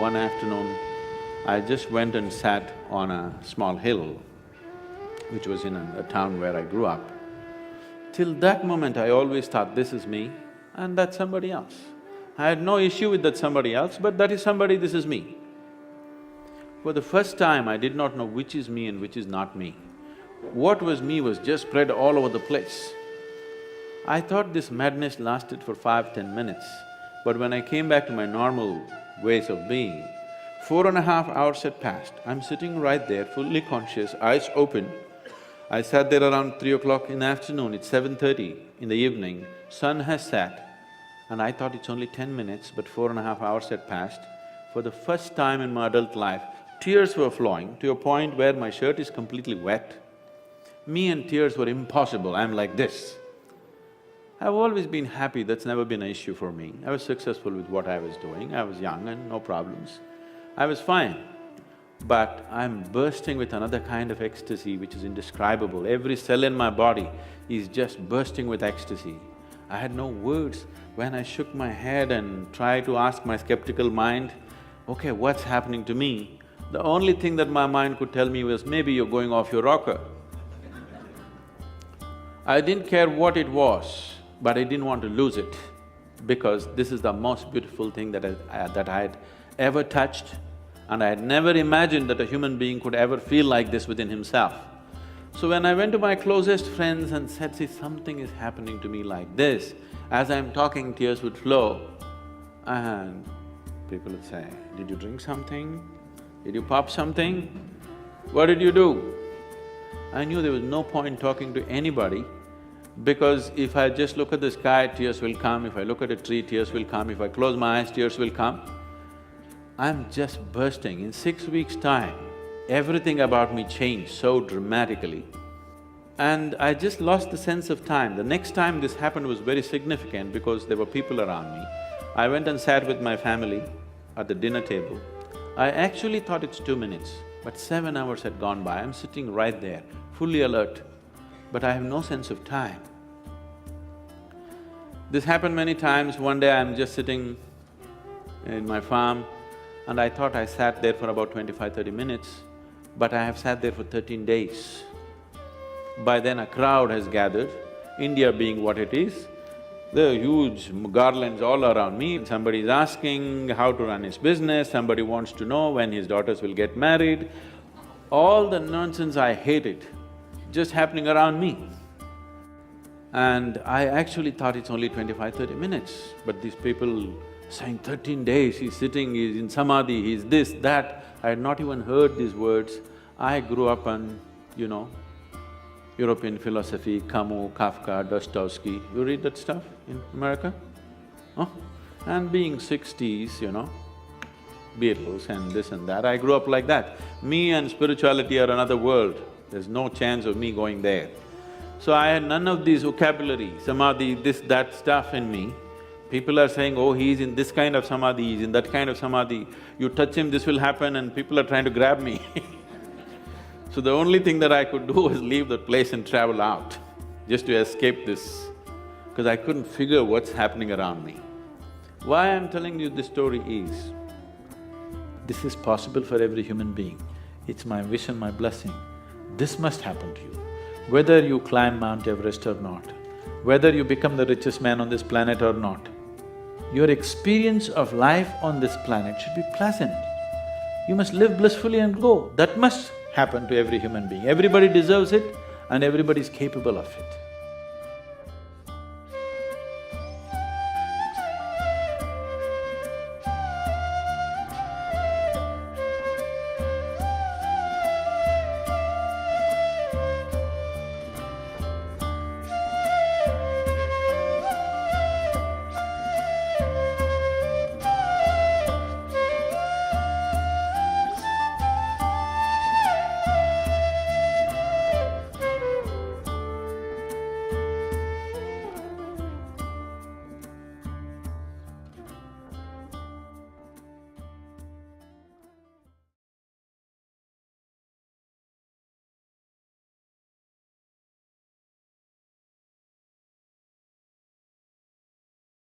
One afternoon, I just went and sat on a small hill, which was in a town where I grew up. Till that moment, I always thought, this is me and that's somebody else. I had no issue with that somebody else, but that is somebody, this is me. For the first time, I did not know which is me and which is not me. What was me was just spread all over the place. I thought this madness lasted for 5–10 minutes, but when I came back to my normal ways of being, 4.5 hours had passed. I'm sitting right there, fully conscious, eyes open. I sat there around 3 o'clock in the afternoon, it's 7:30 in the evening, sun has set, and I thought it's only 10 minutes, but 4.5 hours had passed. For the first time in my adult life, tears were flowing to a point where my shirt is completely wet. Me and tears were impossible, I'm like this. I've always been happy, that's never been an issue for me. I was successful with what I was doing, I was young and no problems. I was fine. But I'm bursting with another kind of ecstasy which is indescribable. Every cell in my body is just bursting with ecstasy. I had no words. When I shook my head and tried to ask my skeptical mind, okay, what's happening to me? The only thing that my mind could tell me was, maybe you're going off your rocker. I didn't care what it was, but I didn't want to lose it, because this is the most beautiful thing that I had ever touched, and I had never imagined that a human being could ever feel like this within himself. So when I went to my closest friends and said, see, something is happening to me like this, as I'm talking, tears would flow, and people would say, did you drink something? Did you pop something? What did you do? I knew there was no point talking to anybody, because if I just look at the sky, tears will come, if I look at a tree, tears will come, if I close my eyes, tears will come. I'm just bursting. In 6 weeks' time, everything about me changed so dramatically. And I just lost the sense of time. The next time this happened was very significant because there were people around me. I went and sat with my family at the dinner table. I actually thought it's 2 minutes, but 7 hours had gone by. I'm sitting right there, fully alert, but I have no sense of time. This happened many times. One day I'm just sitting in my farm, and I thought I sat there for about 25–30 minutes, but I have sat there for 13 days. By then a crowd has gathered, India being what it is, there are huge garlands all around me. Somebody is asking how to run his business, somebody wants to know when his daughters will get married. All the nonsense I hated just happening around me. And I actually thought it's only 25–30 minutes, but these people saying 13 days, he's sitting, he's in samadhi, he's this, that. I had not even heard these words. I grew up on, European philosophy, Camus, Kafka, Dostoevsky. You read that stuff in America? Huh? And being 60s, Beatles and this and that, I grew up like that. Me and spirituality are another world, there's no chance of me going there. So I had none of these vocabulary, samadhi, this, that stuff in me. People are saying, oh, he's in this kind of samadhi, he's in that kind of samadhi, you touch him, this will happen, and people are trying to grab me. So the only thing that I could do was leave that place and travel out, just to escape this, because I couldn't figure what's happening around me. Why I'm telling you this story is, this is possible for every human being. It's my wish and my blessing. This must happen to you. Whether you climb Mount Everest or not, whether you become the richest man on this planet or not, your experience of life on this planet should be pleasant. You must live blissfully and go. That must happen to every human being. Everybody deserves it and everybody is capable of it.